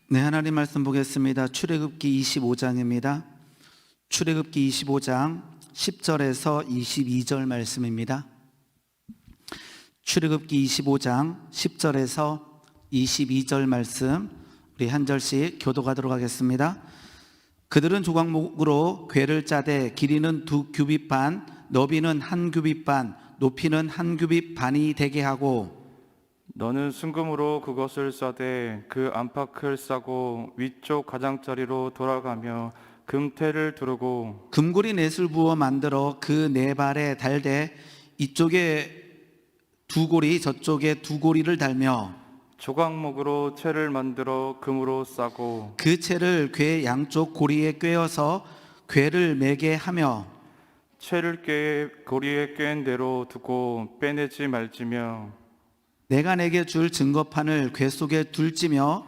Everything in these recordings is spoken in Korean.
네, 하나님 말씀 보겠습니다. 출애굽기 25장입니다. 출애굽기 25장 10절에서 22절 말씀입니다. 출애굽기 25장 10절에서 22절 말씀 우리 한 절씩 교독하도록 하겠습니다. 그들은 조각목으로 궤를 짜되 길이는 2규빗 반, 너비는 1규빗 반, 높이는 1규빗 반이 되게 하고 너는 순금으로 그것을 싸되 그 안팎을 싸고 위쪽 가장자리로 돌아가며 금태를 두르고 금고리 넷을 부어 만들어 그 네 발에 달되 이쪽에 2고리 저쪽에 2고리를 달며 조각목으로 채를 만들어 금으로 싸고 그 채를 궤 양쪽 고리에 꿰어서 궤를 매게 하며 채를 고리에 꿰은 대로 두고 빼내지 말지며 내가 내게 줄 증거판을 궤 속에 둘지며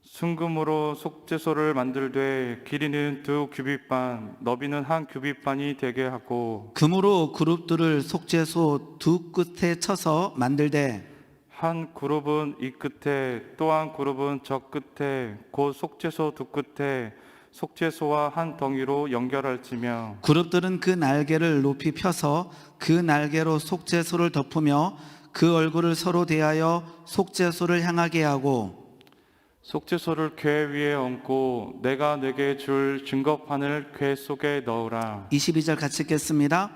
순금으로 속죄소를 만들되 길이는 2규빗 반, 너비는 1규빗 반이 되게 하고 금으로 그룹들을 속죄소 두 끝에 쳐서 만들되 한 그룹은 이 끝에 또 한 그룹은 저 끝에 곧 속죄소 두 끝에 속죄소와 한 덩이로 연결할지며 그룹들은 그 날개를 높이 펴서 그 날개로 속죄소를 덮으며 그 얼굴을 서로 대하여 속죄소를 향하게 하고 속죄소를 궤 위에 얹고 내가 내게 줄 증거판을 궤 속에 넣으라. 22절 같이 읽겠습니다.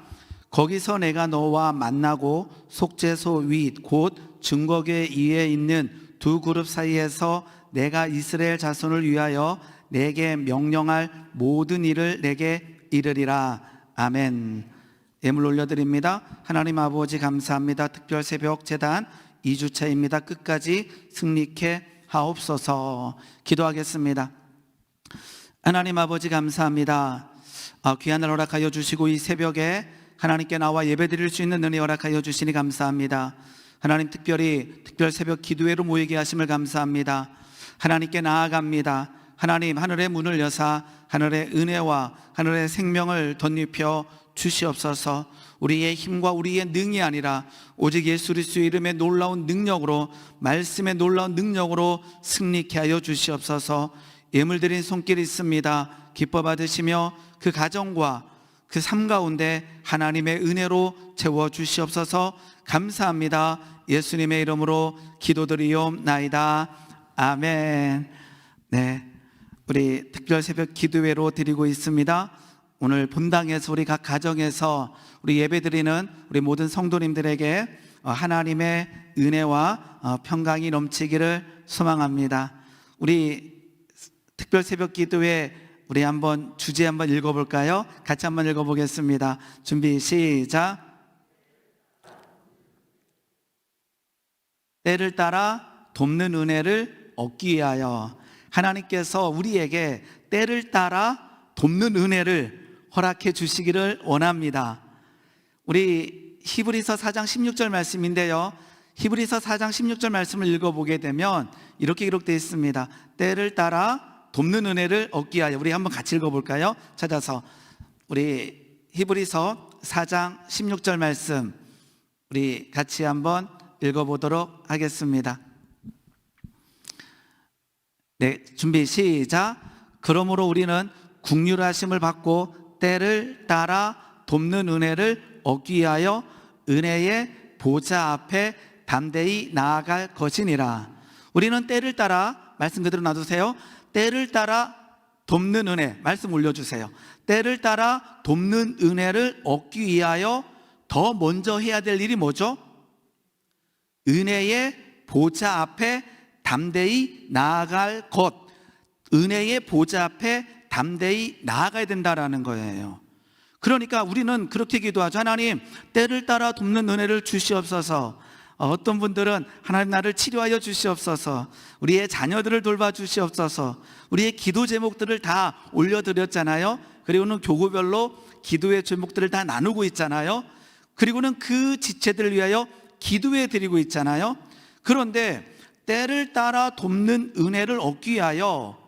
거기서 내가 너와 만나고 속죄소 위 곧 증거궤 위에 있는 두 그룹 사이에서 내가 이스라엘 자손을 위하여 내게 명령할 모든 일을 내게 이르리라. 아멘. 예물 올려드립니다. 하나님 아버지 감사합니다. 특별 새벽 제단 2주차입니다. 끝까지 승리케 하옵소서. 기도하겠습니다. 하나님 아버지 감사합니다. 귀한 날 허락하여 주시고 이 새벽에 하나님께 나와 예배드릴 수 있는 은혜 허락하여 주시니 감사합니다. 하나님 특별히 특별 새벽 기도회로 모이게 하심을 감사합니다. 하나님께 나아갑니다. 하나님 하늘의 문을 여사 하늘의 은혜와 하늘의 생명을 덧입혀 주시옵소서. 우리의 힘과 우리의 능이 아니라 오직 예수 그리스도의 이름의 놀라운 능력으로 말씀의 놀라운 능력으로 승리케 하여 주시옵소서. 예물 드린 손길이 있습니다. 기뻐 받으시며 그 가정과 그 삶 가운데 하나님의 은혜로 채워 주시옵소서. 감사합니다. 예수님의 이름으로 기도드리옵나이다. 아멘. 네, 우리 특별 새벽 기도회로 드리고 있습니다. 오늘 본당에서 우리 각 가정에서 우리 예배드리는 우리 모든 성도님들에게 하나님의 은혜와 평강이 넘치기를 소망합니다. 우리 특별 새벽 기도회 우리 한번 주제 한번 읽어볼까요? 같이 한번 읽어보겠습니다. 준비 시작. 때를 따라 돕는 은혜를 얻기 위하여 하나님께서 우리에게 때를 따라 돕는 은혜를 허락해 주시기를 원합니다. 우리 히브리서 4장 16절 말씀인데요, 히브리서 4장 16절 말씀을 읽어보게 되면 이렇게 기록되어 있습니다. 때를 따라 돕는 은혜를 얻기 위하여. 우리 한번 같이 읽어볼까요? 찾아서 우리 히브리서 4장 16절 말씀 우리 같이 한번 읽어보도록 하겠습니다. 네, 준비 시작. 그러므로 우리는 긍휼하심을 받고 때를 따라 돕는 은혜를 얻기 위하여 은혜의 보좌 앞에 담대히 나아갈 것이니라. 우리는 때를 따라, 말씀 그대로 놔두세요. 때를 따라 돕는 은혜, 말씀 올려주세요. 때를 따라 돕는 은혜를 얻기 위하여 더 먼저 해야 될 일이 뭐죠? 은혜의 보좌 앞에 담대히 나아갈 것. 은혜의 보좌 앞에 담대히 나아가야 된다라는 거예요. 그러니까 우리는 그렇게 기도하죠. 하나님, 때를 따라 돕는 은혜를 주시옵소서. 어떤 분들은 하나님 나를 치료하여 주시옵소서, 우리의 자녀들을 돌봐 주시옵소서, 우리의 기도 제목들을 다 올려드렸잖아요. 그리고는 교구별로 기도의 제목들을 다 나누고 있잖아요. 그리고는 그 지체들을 위하여 기도해 드리고 있잖아요. 그런데 때를 따라 돕는 은혜를 얻기 위하여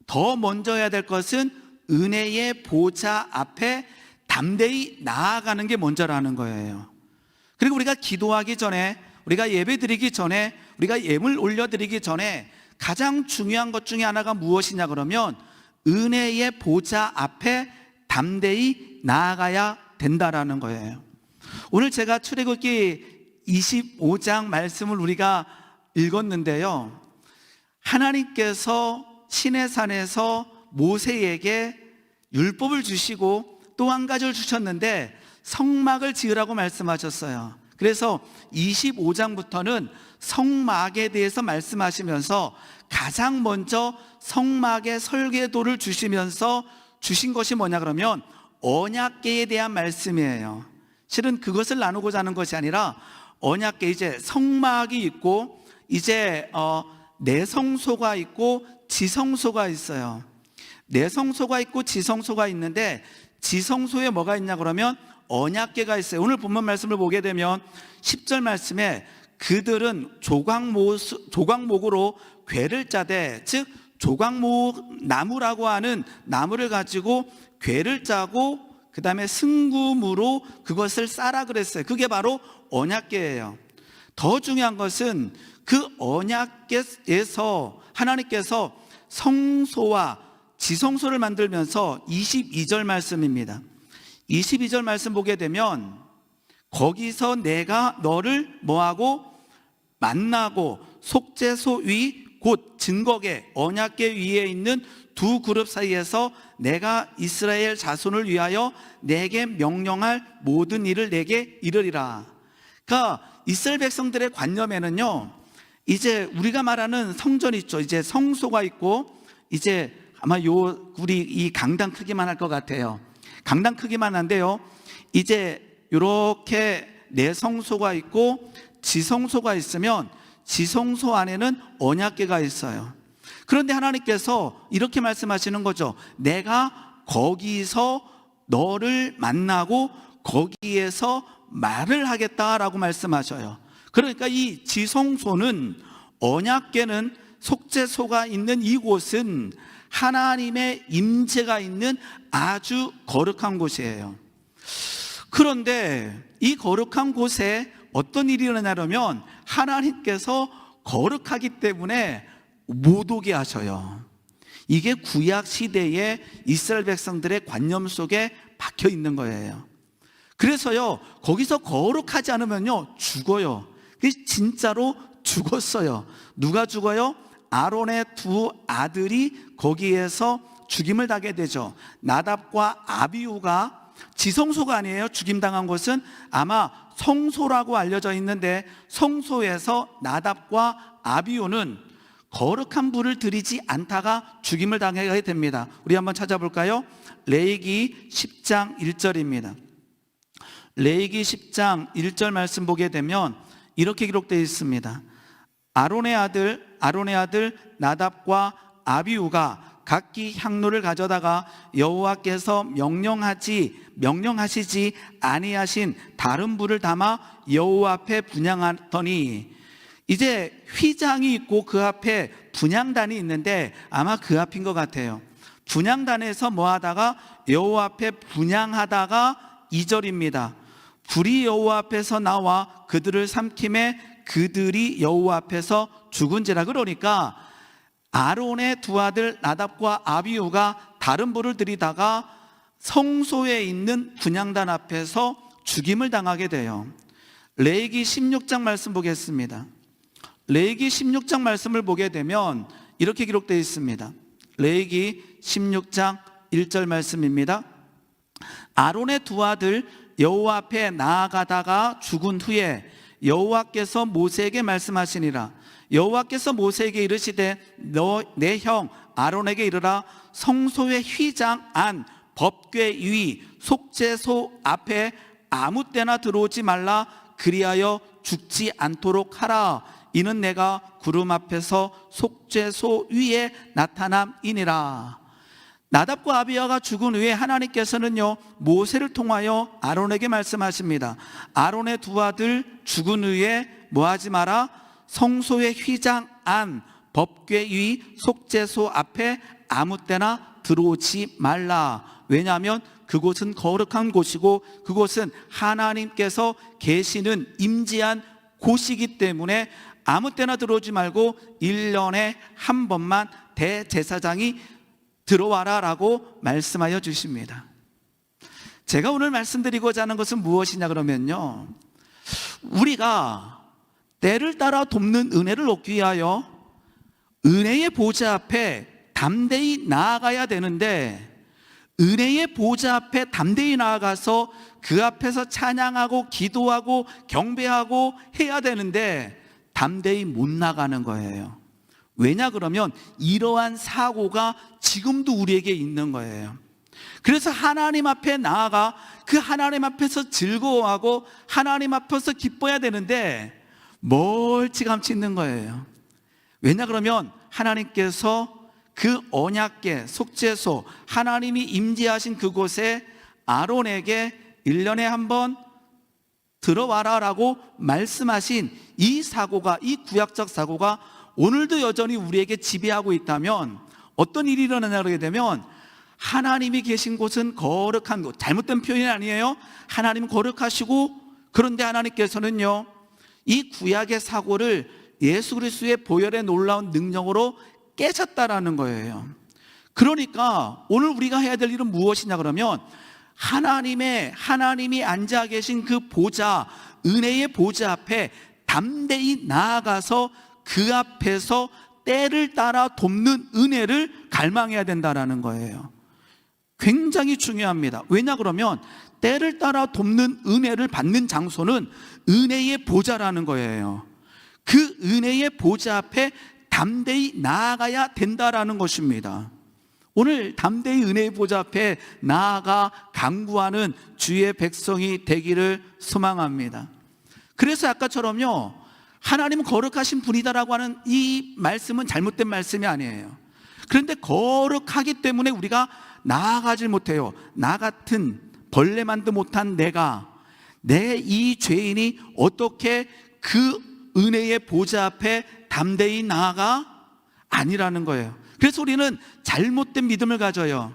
더 먼저 해야 될 것은 은혜의 보좌 앞에 담대히 나아가는 게 먼저라는 거예요. 그리고 우리가 기도하기 전에, 우리가 예배 드리기 전에, 우리가 예물 올려드리기 전에 가장 중요한 것 중에 하나가 무엇이냐 그러면 은혜의 보좌 앞에 담대히 나아가야 된다라는 거예요. 오늘 제가 출애굽기 25장 말씀을 우리가 읽었는데요, 하나님께서 시내산에서 모세에게 율법을 주시고 또 한 가지를 주셨는데 성막을 지으라고 말씀하셨어요. 그래서 25장부터는 성막에 대해서 말씀하시면서 가장 먼저 성막의 설계도를 주시면서 주신 것이 뭐냐 그러면 언약궤에 대한 말씀이에요. 실은 그것을 나누고자 하는 것이 아니라 언약궤, 이제 성막이 있고 이제 내성소가 있고 지성소가 있어요. 내성소가 있고 지성소가 있는데 지성소에 뭐가 있냐 그러면 언약궤가 있어요. 오늘 본문 말씀을 보게 되면 10절 말씀에 그들은 조각목으로 궤를 짜되, 즉 조각목 나무라고 하는 나무를 가지고 궤를 짜고 그 다음에 승금으로 그것을 싸라 그랬어요. 그게 바로 언약궤예요. 더 중요한 것은 그 언약궤에서 하나님께서 성소와 지성소를 만들면서 22절 말씀입니다. 22절 말씀 보게 되면 거기서 내가 너를 뭐하고 만나고 속죄소 위 곧 증거궤 언약궤 위에 있는 두 그룹 사이에서 내가 이스라엘 자손을 위하여 내게 명령할 모든 일을 내게 이르리라. 그러니까 이스라엘 백성들의 관념에는요, 이제 우리가 말하는 성전 있죠. 이제 성소가 있고, 이제 아마 우리 이 강당 크기만 할 것 같아요. 강당 크기만 한데요, 이제 이렇게 내성소가 있고 지성소가 있으면 지성소 안에는 언약궤가 있어요. 그런데 하나님께서 이렇게 말씀하시는 거죠. 내가 거기서 너를 만나고 거기에서 말을 하겠다라고 말씀하셔요. 그러니까 이 지성소는, 언약궤는, 속죄소가 있는 이곳은 하나님의 임재가 있는 아주 거룩한 곳이에요. 그런데 이 거룩한 곳에 어떤 일이 일어나려면 하나님께서 거룩하기 때문에 못 오게 하셔요. 이게 구약 시대의 이스라엘 백성들의 관념 속에 박혀 있는 거예요. 그래서요, 거기서 거룩하지 않으면요 죽어요. 진짜로 죽었어요. 누가 죽어요? 아론의 두 아들이 거기에서 죽임을 당하게 되죠. 나답과 아비후가, 지성소가 아니에요. 죽임당한 곳은 아마 성소라고 알려져 있는데, 성소에서 나답과 아비후는 거룩한 불을 들이지 않다가 죽임을 당하게 됩니다. 우리 한번 찾아볼까요? 레위기 10장 1절입니다. 레위기 10장 1절 말씀 보게 되면 이렇게 기록되어 있습니다. 아론의 아들 나답과 아비후가 각기 향로를 가져다가 여호와께서 명령하시지 아니하신 다른 불을 담아 여호와 앞에 분향하더니, 이제 휘장이 있고 그 앞에 분향단이 있는데 아마 그 앞인 것 같아요. 분향단에서 뭐 하다가 여호와 앞에 분향하다가 2절입니다. 불이 여호와 앞에서 나와 그들을 삼킴에 그들이 여호와 앞에서 죽은지라. 그러니까 아론의 두 아들 나답과 아비후가 다른 불을 들이다가 성소에 있는 분향단 앞에서 죽임을 당하게 돼요. 레위기 16장 말씀 보겠습니다. 레위기 16장 말씀을 보게 되면 이렇게 기록되어 있습니다. 레위기 16장 1절 말씀입니다. 아론의 두 아들 여호와 앞에 나아가다가 죽은 후에 여호와께서 모세에게 말씀하시니라. 여호와께서 모세에게 이르시되 너 내 형 아론에게 이르라. 성소의 휘장 안 법궤 위 속죄소 앞에 아무 때나 들어오지 말라. 그리하여 죽지 않도록 하라. 이는 내가 구름 앞에서 속죄소 위에 나타남이니라. 나답과 아비후가 죽은 후에 하나님께서는요, 모세를 통하여 아론에게 말씀하십니다. 아론의 두 아들 죽은 후에 뭐 하지 마라? 성소의 휘장 안 법궤 위 속죄소 앞에 아무 때나 들어오지 말라. 왜냐하면 그곳은 거룩한 곳이고 그곳은 하나님께서 계시는 임재한 곳이기 때문에 아무 때나 들어오지 말고 1년에 한 번만 대제사장이 들어와라 라고 말씀하여 주십니다. 제가 오늘 말씀드리고자 하는 것은 무엇이냐 그러면요, 우리가 때를 따라 돕는 은혜를 얻기 위하여 은혜의 보좌 앞에 담대히 나아가야 되는데, 은혜의 보좌 앞에 담대히 나아가서 그 앞에서 찬양하고 기도하고 경배하고 해야 되는데 담대히 못 나가는 거예요. 왜냐 그러면 이러한 사고가 지금도 우리에게 있는 거예요. 그래서 하나님 앞에 나아가 그 하나님 앞에서 즐거워하고 하나님 앞에서 기뻐야 되는데 멀찌감치 있는 거예요. 왜냐 그러면 하나님께서 그 언약궤 속죄소, 하나님이 임재하신 그곳에 아론에게 1년에 한 번 들어와라 라고 말씀하신 이 사고가, 이 구약적 사고가 오늘도 여전히 우리에게 지배하고 있다면 어떤 일이 일어나냐 그러게 되면, 하나님이 계신 곳은 거룩한 곳, 잘못된 표현이 아니에요. 하나님 거룩하시고, 그런데 하나님께서는요 이 구약의 사고를 예수 그리스도의 보혈의 놀라운 능력으로 깨셨다라는 거예요. 그러니까 오늘 우리가 해야 될 일은 무엇이냐 그러면, 하나님이 앉아 계신 그 보좌, 은혜의 보좌 앞에 담대히 나아가서 그 앞에서 때를 따라 돕는 은혜를 갈망해야 된다라는 거예요. 굉장히 중요합니다. 왜냐 그러면 때를 따라 돕는 은혜를 받는 장소는 은혜의 보좌라는 거예요. 그 은혜의 보좌 앞에 담대히 나아가야 된다라는 것입니다. 오늘 담대히 은혜의 보좌 앞에 나아가 간구하는 주의 백성이 되기를 소망합니다. 그래서 아까처럼요, 하나님은 거룩하신 분이다라고 하는 이 말씀은 잘못된 말씀이 아니에요. 그런데 거룩하기 때문에 우리가 나아가질 못해요. 나 같은 벌레만도 못한 내 이 죄인이 어떻게 그 은혜의 보좌 앞에 담대히 나아가? 아니라는 거예요. 그래서 우리는 잘못된 믿음을 가져요.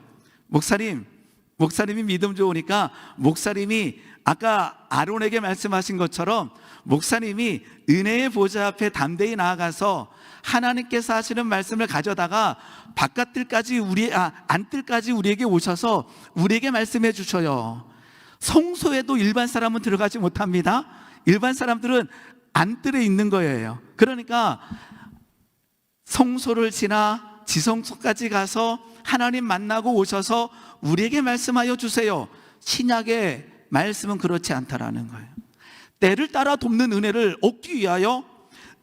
목사님이 믿음 좋으니까 목사님이 아까 아론에게 말씀하신 것처럼 목사님이 은혜의 보좌 앞에 담대히 나아가서 하나님께서 하시는 말씀을 가져다가 바깥뜰까지 안뜰까지 우리에게 오셔서 우리에게 말씀해 주셔요. 성소에도 일반 사람은 들어가지 못합니다. 일반 사람들은 안뜰에 있는 거예요. 그러니까 성소를 지나 지성소까지 가서 하나님 만나고 오셔서 우리에게 말씀하여 주세요. 신약의 말씀은 그렇지 않다라는 거예요. 때를 따라 돕는 은혜를 얻기 위하여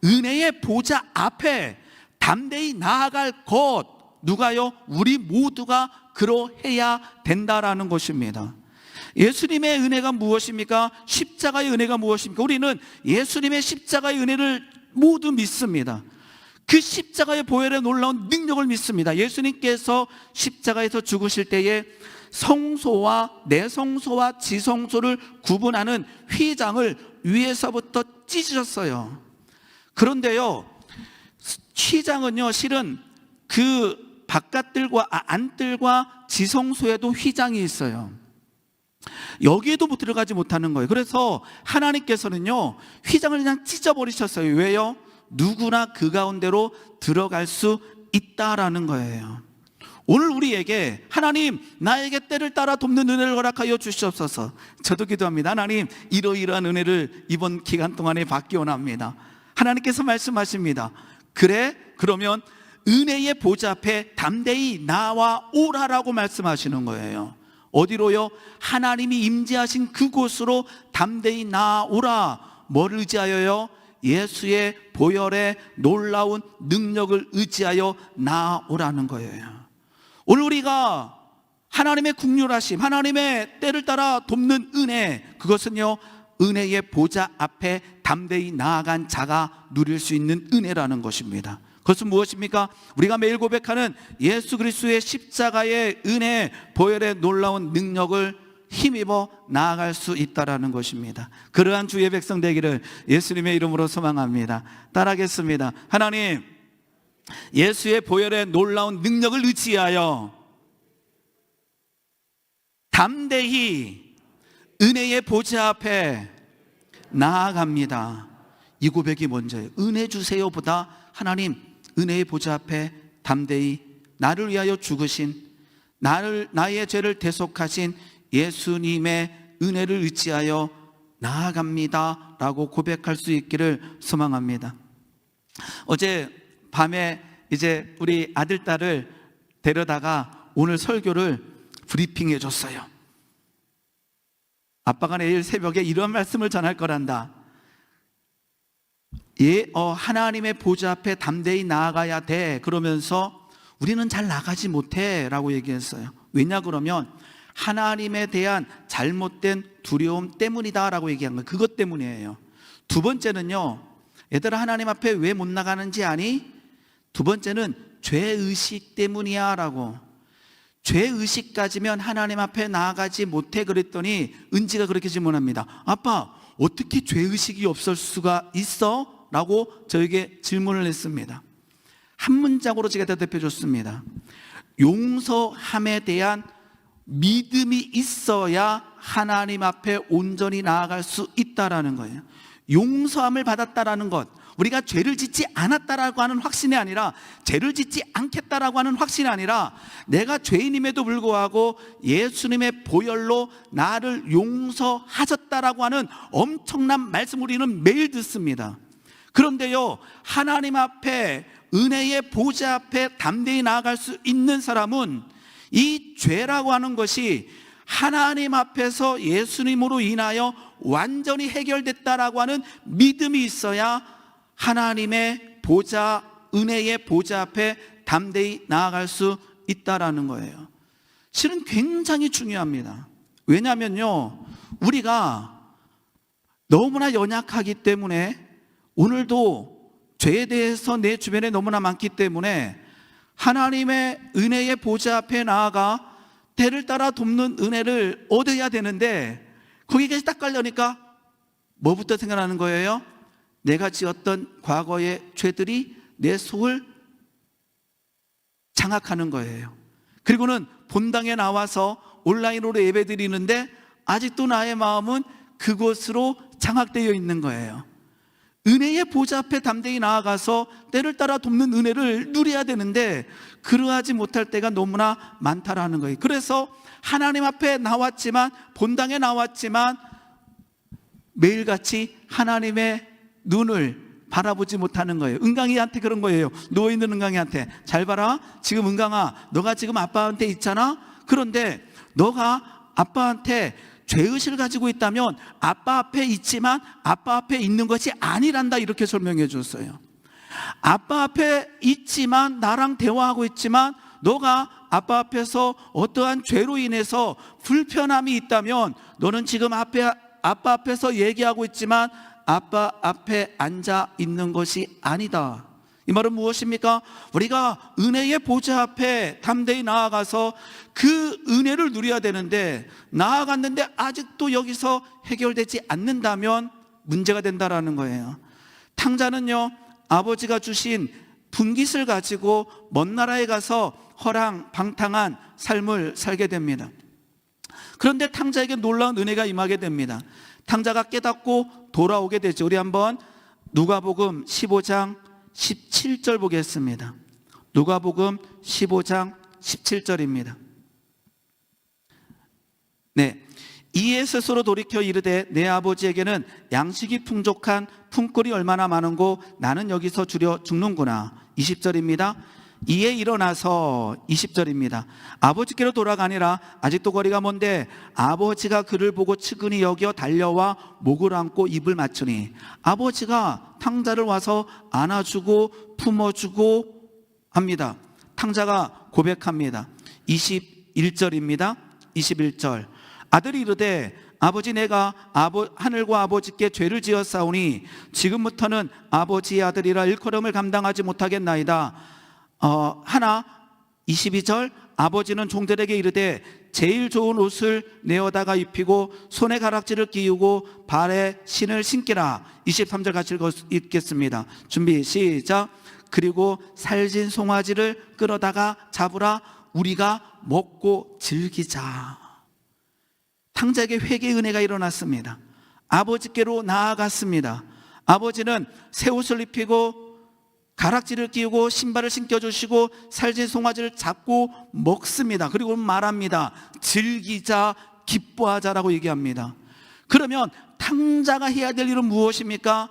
은혜의 보좌 앞에 담대히 나아갈 것, 누가요? 우리 모두가 그러해야 된다라는 것입니다. 예수님의 은혜가 무엇입니까? 십자가의 은혜가 무엇입니까? 우리는 예수님의 십자가의 은혜를 모두 믿습니다. 그 십자가의 보혈의 놀라운 능력을 믿습니다. 예수님께서 십자가에서 죽으실 때에 성소와 내성소와 지성소를 구분하는 휘장을 위에서부터 찢으셨어요. 그런데요, 휘장은요 실은 그 바깥들과 안뜰과 지성소에도 휘장이 있어요. 여기에도 들어가지 못하는 거예요. 그래서 하나님께서는요 휘장을 그냥 찢어버리셨어요. 왜요? 누구나 그 가운데로 들어갈 수 있다라는 거예요. 오늘 우리에게 하나님, 나에게 때를 따라 돕는 은혜를 허락하여 주시옵소서. 저도 기도합니다. 하나님, 이러이러한 은혜를 이번 기간 동안에 받기 원합니다. 하나님께서 말씀하십니다. 그래? 그러면 은혜의 보좌 앞에 담대히 나와 오라라고 말씀하시는 거예요. 어디로요? 하나님이 임재하신 그곳으로 담대히 나오라. 뭐를 의지하여요? 예수의 보혈의 놀라운 능력을 의지하여 나오라는 거예요. 오늘 우리가 하나님의 긍휼하심, 하나님의 때를 따라 돕는 은혜, 그것은요 은혜의 보좌 앞에 담대히 나아간 자가 누릴 수 있는 은혜라는 것입니다. 그것은 무엇입니까? 우리가 매일 고백하는 예수 그리스도의 십자가의 은혜, 보혈의 놀라운 능력을 힘입어 나아갈 수 있다라는 것입니다. 그러한 주의 백성 되기를 예수님의 이름으로 소망합니다. 따라하겠습니다. 하나님, 예수의 보혈의 놀라운 능력을 의지하여 담대히 은혜의 보좌 앞에 나아갑니다. 이 고백이 먼저예요. 은혜 주세요보다 하나님 은혜의 보좌 앞에 담대히 나를 위하여 죽으신, 나의 죄를 대속하신 예수님의 은혜를 의지하여 나아갑니다 라고 고백할 수 있기를 소망합니다. 어제 밤에 이제 우리 아들, 딸을 데려다가 오늘 설교를 브리핑해 줬어요. 아빠가 내일 새벽에 이런 말씀을 전할 거란다. 하나님의 보좌 앞에 담대히 나아가야 돼. 그러면서 우리는 잘 나가지 못해 라고 얘기했어요. 왜냐 그러면 하나님에 대한 잘못된 두려움 때문이다 라고 얘기한 거예요. 그것 때문이에요. 두 번째는요, 얘들아 하나님 앞에 왜 못 나가는지 아니? 두 번째는 죄의식 때문이야 라고. 죄의식 가지면 하나님 앞에 나아가지 못해. 그랬더니 은지가 그렇게 질문합니다. 아빠, 어떻게 죄의식이 없을 수가 있어? 라고 저에게 질문을 했습니다. 한 문장으로 제가 대답해 줬습니다. 용서함에 대한 믿음이 있어야 하나님 앞에 온전히 나아갈 수 있다라는 거예요. 용서함을 받았다라는 것, 우리가 죄를 짓지 않았다라고 하는 확신이 아니라, 죄를 짓지 않겠다라고 하는 확신이 아니라, 내가 죄인임에도 불구하고 예수님의 보혈로 나를 용서하셨다라고 하는 엄청난 말씀 우리는 매일 듣습니다. 그런데요, 하나님 앞에 은혜의 보좌 앞에 담대히 나아갈 수 있는 사람은 이 죄라고 하는 것이 하나님 앞에서 예수님으로 인하여 완전히 해결됐다라고 하는 믿음이 있어야 하나님의 보좌, 은혜의 보좌 앞에 담대히 나아갈 수 있다라는 거예요. 실은 굉장히 중요합니다. 왜냐하면요, 우리가 너무나 연약하기 때문에, 오늘도 죄에 대해서 내 주변에 너무나 많기 때문에 하나님의 은혜의 보좌 앞에 나아가 때를 따라 돕는 은혜를 얻어야 되는데, 거기까지 딱 가려니까 뭐부터 생각나는 거예요? 내가 지었던 과거의 죄들이 내 속을 장악하는 거예요. 그리고는 본당에 나와서 온라인으로 예배 드리는데 아직도 나의 마음은 그곳으로 장악되어 있는 거예요. 은혜의 보좌 앞에 담대히 나아가서 때를 따라 돕는 은혜를 누려야 되는데 그러하지 못할 때가 너무나 많다라는 거예요. 그래서 하나님 앞에 나왔지만, 본당에 나왔지만 매일같이 하나님의 눈을 바라보지 못하는 거예요. 은강이한테 그런 거예요. 누워있는 은강이한테, 잘 봐라, 지금 은강아, 너가 지금 아빠한테 있잖아. 그런데 너가 아빠한테 죄의식을 가지고 있다면 아빠 앞에 있지만 아빠 앞에 있는 것이 아니란다, 이렇게 설명해 줬어요. 아빠 앞에 있지만, 나랑 대화하고 있지만, 너가 아빠 앞에서 어떠한 죄로 인해서 불편함이 있다면 너는 지금 아빠 앞에서 얘기하고 있지만 아빠 앞에 앉아 있는 것이 아니다. 이 말은 무엇입니까? 우리가 은혜의 보좌 앞에 담대히 나아가서 그 은혜를 누려야 되는데, 나아갔는데 아직도 여기서 해결되지 않는다면 문제가 된다라는 거예요. 탕자는요, 아버지가 주신 분깃을 가지고 먼 나라에 가서 허랑방탕한 삶을 살게 됩니다. 그런데 탕자에게 놀라운 은혜가 임하게 됩니다. 탕자가 깨닫고 돌아오게 되죠. 우리 한번 누가복음 15장 17절 보겠습니다. 누가복음 15장 17절입니다. 네, 이에 스스로 돌이켜 이르되 내 아버지에게는 양식이 풍족한 품꾼이 얼마나 많은고 나는 여기서 주려 죽는구나. 20절입니다. 이에 일어나서, 20절입니다. 아버지께로 돌아가니라. 아직도 거리가 먼데 아버지가 그를 보고 측은히 여겨 달려와 목을 안고 입을 맞추니, 아버지가 탕자를 와서 안아주고 품어주고 합니다. 탕자가 고백합니다. 21절입니다. 21절. 아들이 이르되 아버지, 내가 하늘과 아버지께 죄를 지었사오니 지금부터는 아버지의 아들이라 일컬음을 감당하지 못하겠나이다. 하나. 22절. 아버지는 종들에게 이르되 제일 좋은 옷을 내어다가 입히고 손에 가락지를 끼우고 발에 신을 신기라. 23절 같이 읽겠습니다. 준비 시작. 그리고 살진 송아지를 끌어다가 잡으라. 우리가 먹고 즐기자. 탕자에게 회개의 은혜가 일어났습니다. 아버지께로 나아갔습니다. 아버지는 새 옷을 입히고 가락지를 끼우고 신발을 신겨주시고 살진 송아지를 잡고 먹습니다. 그리고 말합니다. 즐기자, 기뻐하자라고 얘기합니다. 그러면 탕자가 해야 될 일은 무엇입니까?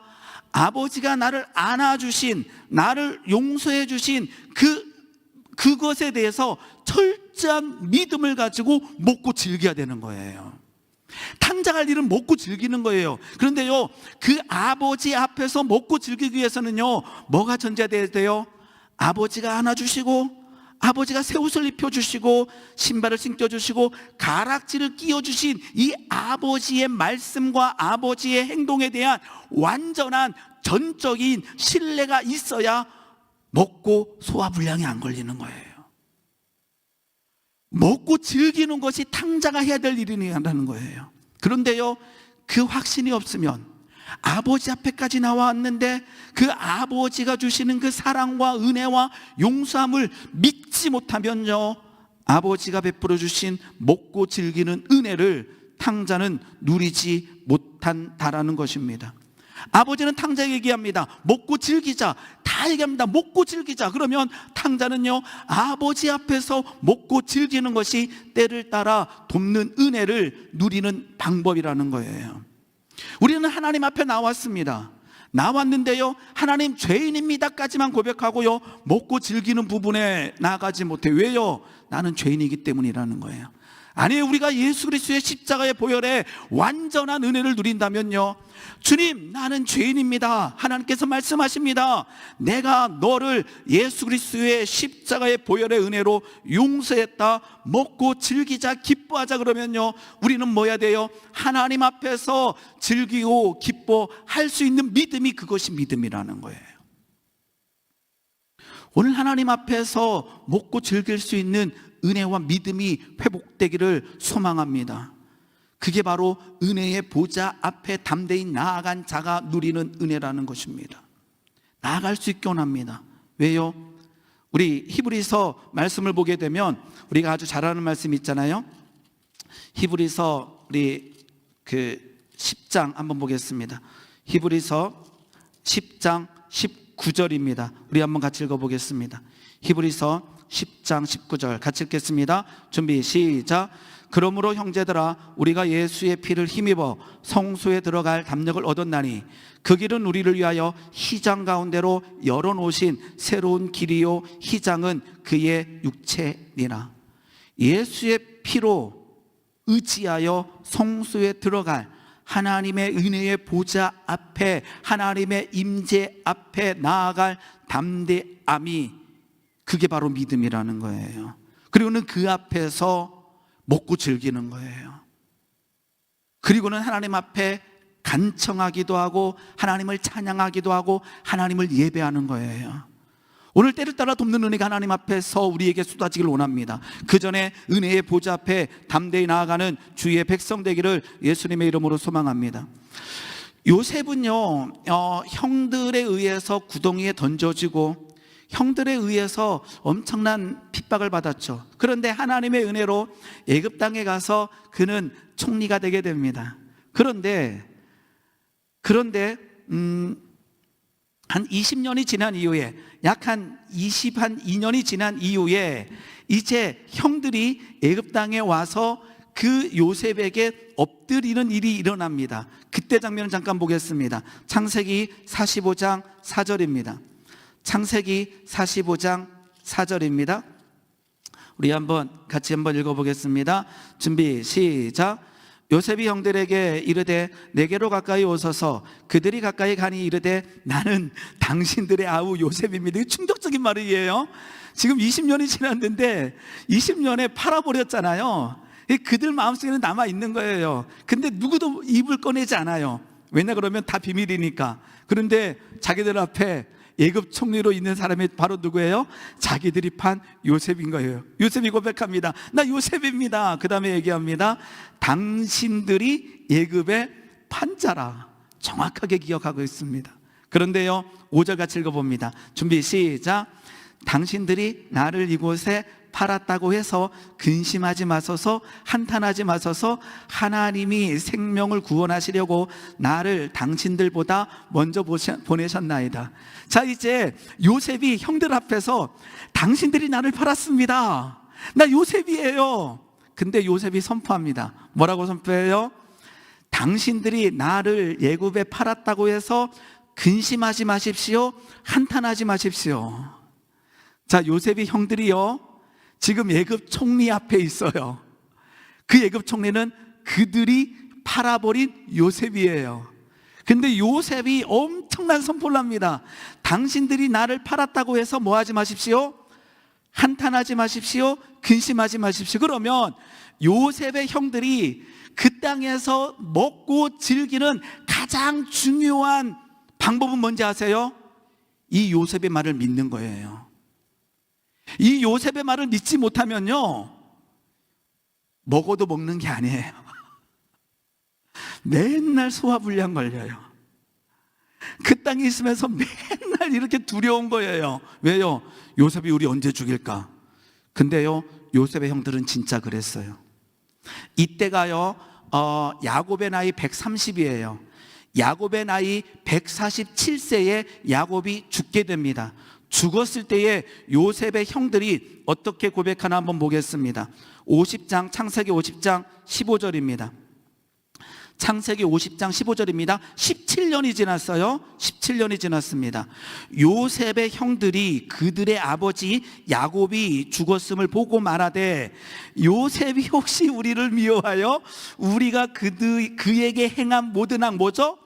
아버지가 나를 안아주신, 나를 용서해 주신 그것에 대해서 철저한 믿음을 가지고 먹고 즐겨야 되는 거예요. 탕자가 할 일은 먹고 즐기는 거예요. 그런데요, 그 아버지 앞에서 먹고 즐기기 위해서는요, 뭐가 전제돼야 돼요? 아버지가 안아주시고, 아버지가 새 옷을 입혀주시고, 신발을 신겨주시고, 가락지를 끼워주신 이 아버지의 말씀과 아버지의 행동에 대한 완전한 전적인 신뢰가 있어야 먹고 소화불량이 안 걸리는 거예요. 먹고 즐기는 것이 탕자가 해야 될 일이라는 거예요. 그런데요, 그 확신이 없으면 아버지 앞에까지 나왔는데 그 아버지가 주시는 그 사랑과 은혜와 용서함을 믿지 못하면요, 아버지가 베풀어 주신 먹고 즐기는 은혜를 탕자는 누리지 못한다라는 것입니다. 아버지는 탕자에게 얘기합니다. 먹고 즐기자. 다 얘기합니다. 먹고 즐기자. 그러면 탕자는요, 아버지 앞에서 먹고 즐기는 것이 때를 따라 돕는 은혜를 누리는 방법이라는 거예요. 우리는 하나님 앞에 나왔습니다. 나왔는데요, 하나님 죄인입니다까지만 고백하고요, 먹고 즐기는 부분에 나아가지 못해. 왜요? 나는 죄인이기 때문이라는 거예요. 아니, 우리가 예수 그리스도의 십자가의 보혈에 완전한 은혜를 누린다면요, 주님, 나는 죄인입니다. 하나님께서 말씀하십니다. 내가 너를 예수 그리스도의 십자가의 보혈의 은혜로 용서했다. 먹고 즐기자, 기뻐하자. 그러면요, 우리는 뭐 해야 돼요? 하나님 앞에서 즐기고 기뻐할 수 있는 믿음이, 그것이 믿음이라는 거예요. 오늘 하나님 앞에서 먹고 즐길 수 있는 은혜와 믿음이 회복되기를 소망합니다. 그게 바로 은혜의 보좌 앞에 담대히 나아간 자가 누리는 은혜라는 것입니다. 나아갈 수 있게 원합니다. 왜요? 우리 히브리서 말씀을 보게 되면 우리가 아주 잘 아는 말씀이 있잖아요. 히브리서 우리 10장 한번 보겠습니다. 히브리서 10장 19절입니다. 우리 한번 같이 읽어보겠습니다. 히브리서 10장 19절 같이 읽겠습니다. 준비 시작. 그러므로 형제들아, 우리가 예수의 피를 힘입어 성소에 들어갈 담력을 얻었나니 그 길은 우리를 위하여 휘장 가운데로 열어놓으신 새로운 길이요, 휘장은 그의 육체니라. 예수의 피로 의지하여 성소에 들어갈 하나님의 은혜의 보좌 앞에, 하나님의 임재 앞에 나아갈 담대함이, 그게 바로 믿음이라는 거예요. 그리고는 그 앞에서 먹고 즐기는 거예요. 그리고는 하나님 앞에 간청하기도 하고 하나님을 찬양하기도 하고 하나님을 예배하는 거예요. 오늘 때를 따라 돕는 은혜가 하나님 앞에서 우리에게 쏟아지길 원합니다. 그 전에 은혜의 보좌 앞에 담대히 나아가는 주의 백성 되기를 예수님의 이름으로 소망합니다. 요셉은요, 형들에 의해서 구덩이에 던져지고 형들에 의해서 엄청난 핍박을 받았죠. 그런데 하나님의 은혜로 애굽 땅에 가서 그는 총리가 되게 됩니다. 그런데 한 20년이 지난 이후에, 약 한 22년이 지난 이후에 이제 형들이 애굽 땅에 와서 그 요셉에게 엎드리는 일이 일어납니다. 그때 장면을 잠깐 보겠습니다. 창세기 45장 4절입니다. 창세기 45장 4절입니다. 우리 같이 한번 읽어보겠습니다. 준비 시작. 요셉이 형들에게 이르되 내게로 가까이 오소서. 그들이 가까이 가니 이르되 나는 당신들의 아우 요셉입니다. 이게 충격적인 말이에요. 지금 20년이 지났는데 20년에 팔아버렸잖아요. 그들 마음속에는 남아있는 거예요. 근데 누구도 입을 꺼내지 않아요. 왜냐 그러면 다 비밀이니까. 그런데 자기들 앞에 애굽 총리로 있는 사람이 바로 누구예요? 자기들이 판 요셉인 거예요. 요셉이 고백합니다. 나 요셉입니다. 그 다음에 얘기합니다. 당신들이 애굽의 판자라. 정확하게 기억하고 있습니다. 그런데요, 5절 같이 읽어봅니다. 준비 시작. 당신들이 나를 이곳에 팔았다고 해서 근심하지 마소서, 한탄하지 마소서. 하나님이 생명을 구원하시려고 나를 당신들보다 먼저 보내셨나이다. 자, 이제 요셉이 형들 앞에서 당신들이 나를 팔았습니다, 나 요셉이에요. 근데 요셉이 선포합니다. 뭐라고 선포해요? 당신들이 나를 애굽에 팔았다고 해서 근심하지 마십시오, 한탄하지 마십시오. 자, 요셉이 형들이요, 지금 애굽 총리 앞에 있어요. 그 애굽 총리는 그들이 팔아버린 요셉이에요. 근데 요셉이 엄청난 선포를 합니다. 당신들이 나를 팔았다고 해서 뭐 하지 마십시오? 한탄하지 마십시오, 근심하지 마십시오. 그러면 요셉의 형들이 그 땅에서 먹고 즐기는 가장 중요한 방법은 뭔지 아세요? 이 요셉의 말을 믿는 거예요. 이 요셉의 말을 믿지 못하면요, 먹어도 먹는 게 아니에요. 맨날 소화불량 걸려요. 그 땅에 있으면서 맨날 이렇게 두려운 거예요. 왜요? 요셉이 우리 언제 죽일까? 근데요, 요셉의 형들은 진짜 그랬어요. 이때가요, 야곱의 나이 130이에요. 야곱의 나이 147세에 야곱이 죽게 됩니다. 죽었을 때에 요셉의 형들이 어떻게 고백하나 한번 보겠습니다. 50장, 창세기 50장 15절입니다. 창세기 50장 15절입니다. 17년이 지났어요. 17년이 지났습니다. 요셉의 형들이 그들의 아버지 야곱이 죽었음을 보고 말하되, 요셉이 혹시 우리를 미워하여 우리가 그에게 행한 모든 악, 뭐죠?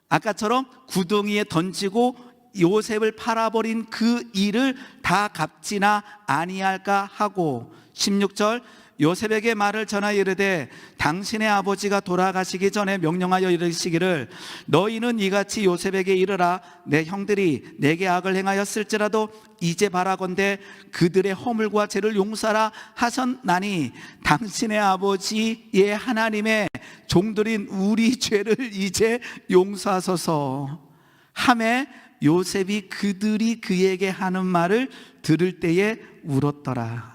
아까처럼 구덩이에 던지고 요셉을 팔아버린 그 일을 다 갚지나 아니할까 하고, 16절, 요셉에게 말을 전하여 이르되 당신의 아버지가 돌아가시기 전에 명령하여 이르시기를 너희는 이같이 요셉에게 이르라, 내 형들이 내게 악을 행하였을지라도 이제 바라건대 그들의 허물과 죄를 용서하라 하셨나니 당신의 아버지의 하나님의 종들인 우리 죄를 이제 용서하소서 하매 요셉이 그들이 그에게 하는 말을 들을 때에 울었더라.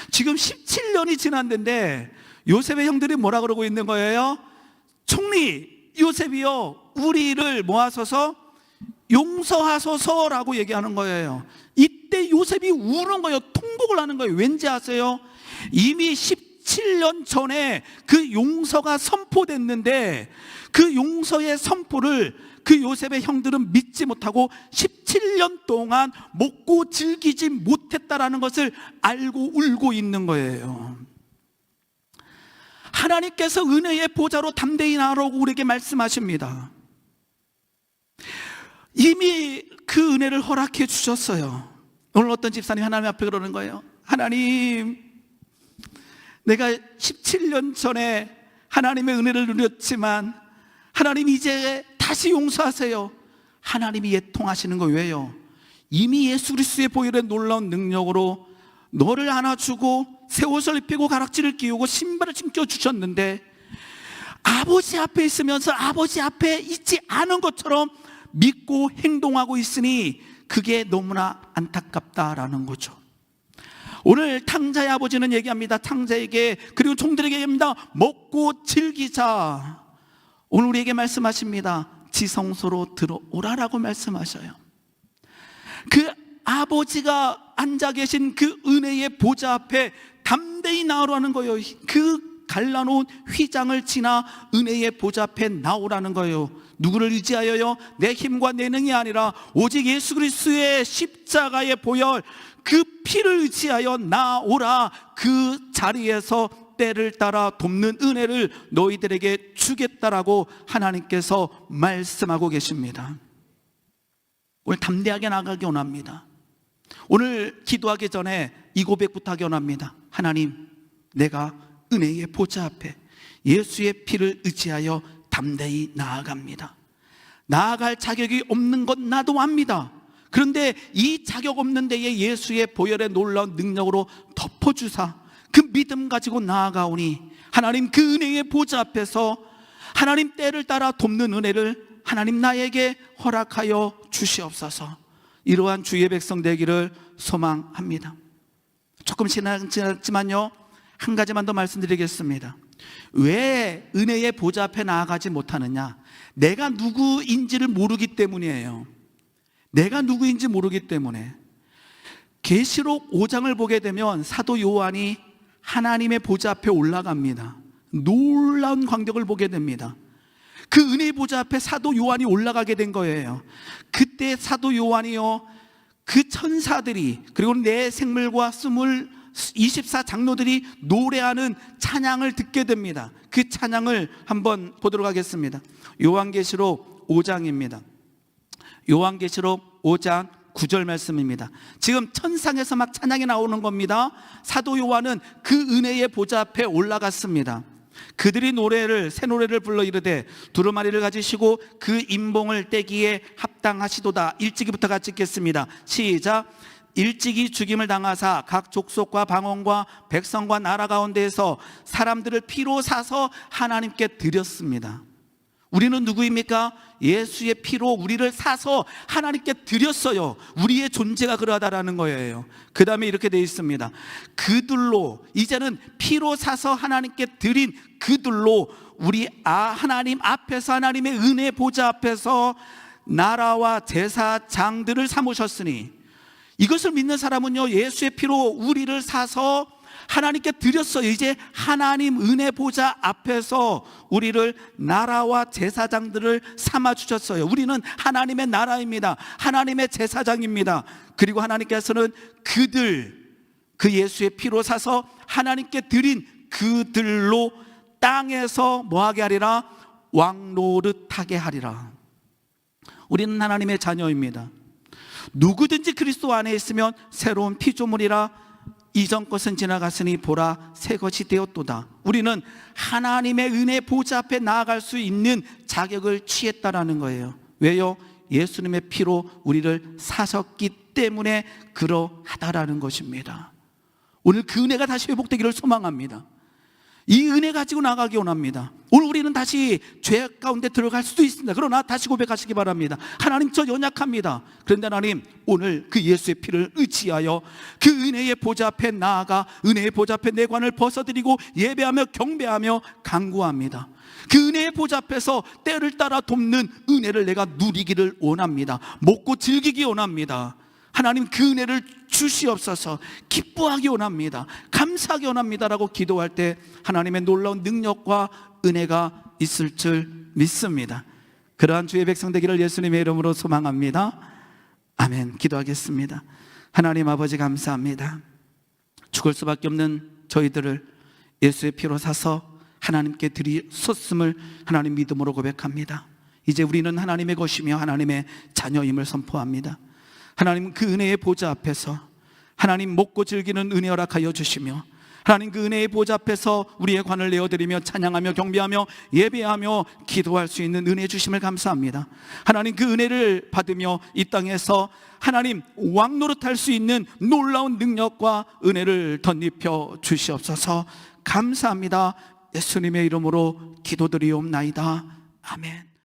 지금 17년이 지났는데 요셉의 형들이 뭐라 그러고 있는 거예요? 총리 요셉이요, 우리를 모아서서 용서하소서라고 얘기하는 거예요. 이때 요셉이 우는 거예요. 통곡을 하는 거예요. 왠지 아세요? 이미 17년 전에 그 용서가 선포됐는데 그 용서의 선포를 그 요셉의 형들은 믿지 못하고 17년 동안 먹고 즐기지 못했다라는 것을 알고 울고 있는 거예요. 하나님께서 은혜의 보좌로 담대히 나아오라고 우리에게 말씀하십니다. 이미 그 은혜를 허락해 주셨어요. 오늘 어떤 집사님 하나님 앞에 그러는 거예요. 하나님, 내가 17년 전에 하나님의 은혜를 누렸지만 하나님 이제 다시 용서하세요. 하나님이 애통하시는 거 왜요? 이미 예수 그리스도의 보혈의 놀라운 능력으로 너를 안아주고 새 옷을 입히고 가락지를 끼우고 신발을 신겨 주셨는데 아버지 앞에 있으면서 아버지 앞에 있지 않은 것처럼 믿고 행동하고 있으니 그게 너무나 안타깝다라는 거죠. 오늘 탕자의 아버지는 얘기합니다. 탕자에게, 그리고 종들에게 얘기합니다. 먹고 즐기자. 오늘 우리에게 말씀하십니다. 지성소로 들어오라라고 말씀하셔요. 그 아버지가 앉아 계신 그 은혜의 보좌 앞에 담대히 나오라는 거예요. 그 갈라놓은 휘장을 지나 은혜의 보좌 앞에 나오라는 거예요. 누구를 의지하여요? 내 힘과 내 능이 아니라 오직 예수 그리스도의 십자가의 보혈, 그 피를 의지하여 나오라. 그 자리에서 때를 따라 돕는 은혜를 너희들에게 주겠다라고 하나님께서 말씀하고 계십니다. 오늘 담대하게 나가기 원합니다. 오늘 기도하기 전에 이 고백부터 하기 원합니다. 하나님, 내가 은혜의 보좌 앞에 예수의 피를 의지하여 담대히 나아갑니다. 나아갈 자격이 없는 건 나도 압니다. 그런데 이 자격 없는 데에 예수의 보혈의 놀라운 능력으로 덮어주사 그 믿음 가지고 나아가오니 하나님, 그 은혜의 보좌 앞에서 하나님 때를 따라 돕는 은혜를 하나님 나에게 허락하여 주시옵소서. 이러한 주의 백성 되기를 소망합니다. 조금 지났지만요, 한 가지만 더 말씀드리겠습니다. 왜 은혜의 보좌 앞에 나아가지 못하느냐? 내가 누구인지를 모르기 때문이에요. 내가 누구인지 모르기 때문에. 계시록 5장을 보게 되면 사도 요한이 하나님의 보좌 앞에 올라갑니다. 놀라운 광경을 보게 됩니다. 그 은혜의 보좌 앞에 사도 요한이 올라가게 된 거예요. 그때 사도 요한이요, 그 천사들이, 그리고 내 생물과 24장로들이 노래하는 찬양을 듣게 됩니다. 그 찬양을 한번 보도록 하겠습니다. 요한계시록 5장입니다. 요한계시록 5장 9절 말씀입니다. 지금 천상에서 막 찬양이 나오는 겁니다. 사도 요한은 그 은혜의 보좌 앞에 올라갔습니다. 그들이 새 노래를 불러 이르되 두루마리를 가지시고 그 임봉을 떼기에 합당하시도다. 일찍이부터 같이 읽겠습니다. 시작. 일찍이 죽임을 당하사 각 족속과 방언과 백성과 나라 가운데에서 사람들을 피로 사서 하나님께 드렸습니다. 우리는 누구입니까? 예수의 피로 우리를 사서 하나님께 드렸어요. 우리의 존재가 그러하다라는 거예요. 그 다음에 이렇게 되어 있습니다. 그들로, 이제는 피로 사서 하나님께 드린 그들로 우리 하나님 앞에서, 하나님의 은혜 보좌 앞에서 나라와 제사장들을 삼으셨으니, 이것을 믿는 사람은요, 예수의 피로 우리를 사서 하나님께 드렸어요. 이제 하나님 은혜 보좌 앞에서 우리를 나라와 제사장들을 삼아 주셨어요. 우리는 하나님의 나라입니다. 하나님의 제사장입니다. 그리고 하나님께서는 그 예수의 피로 사서 하나님께 드린 그들로 땅에서 뭐하게 하리라? 왕노릇하게 하리라. 우리는 하나님의 자녀입니다. 누구든지 그리스도 안에 있으면 새로운 피조물이라, 이전 것은 지나갔으니 보라 새 것이 되었도다. 우리는 하나님의 은혜 보좌 앞에 나아갈 수 있는 자격을 취했다라는 거예요. 왜요? 예수님의 피로 우리를 사셨기 때문에 그러하다라는 것입니다. 오늘 그 은혜가 다시 회복되기를 소망합니다. 이 은혜 가지고 나가기 원합니다. 오늘 우리는 다시 죄 가운데 들어갈 수도 있습니다. 그러나 다시 고백하시기 바랍니다. 하나님, 저 연약합니다. 그런데 하나님, 오늘 그 예수의 피를 의지하여 그 은혜의 보좌 앞에 나아가 은혜의 보좌 앞에 내 관을 벗어드리고 예배하며 경배하며 간구합니다. 그 은혜의 보좌 앞에서 때를 따라 돕는 은혜를 내가 누리기를 원합니다. 먹고 즐기기 원합니다. 하나님, 그 은혜를 주시옵소서. 기뻐하기 원합니다. 감사하기 원합니다라고 기도할 때 하나님의 놀라운 능력과 은혜가 있을 줄 믿습니다. 그러한 주의 백성 되기를 예수님의 이름으로 소망합니다. 아멘. 기도하겠습니다. 하나님 아버지, 감사합니다. 죽을 수밖에 없는 저희들을 예수의 피로 사서 하나님께 드리셨음을 하나님 믿음으로 고백합니다. 이제 우리는 하나님의 것이며 하나님의 자녀임을 선포합니다. 하나님, 그 은혜의 보좌 앞에서 하나님 먹고 즐기는 은혜 허락하여 주시며, 하나님 그 은혜의 보좌 앞에서 우리의 관을 내어드리며 찬양하며 경배하며 예배하며 기도할 수 있는 은혜 주심을 감사합니다. 하나님, 그 은혜를 받으며 이 땅에서 하나님 왕노릇할 수 있는 놀라운 능력과 은혜를 덧입혀 주시옵소서. 감사합니다. 예수님의 이름으로 기도드리옵나이다. 아멘.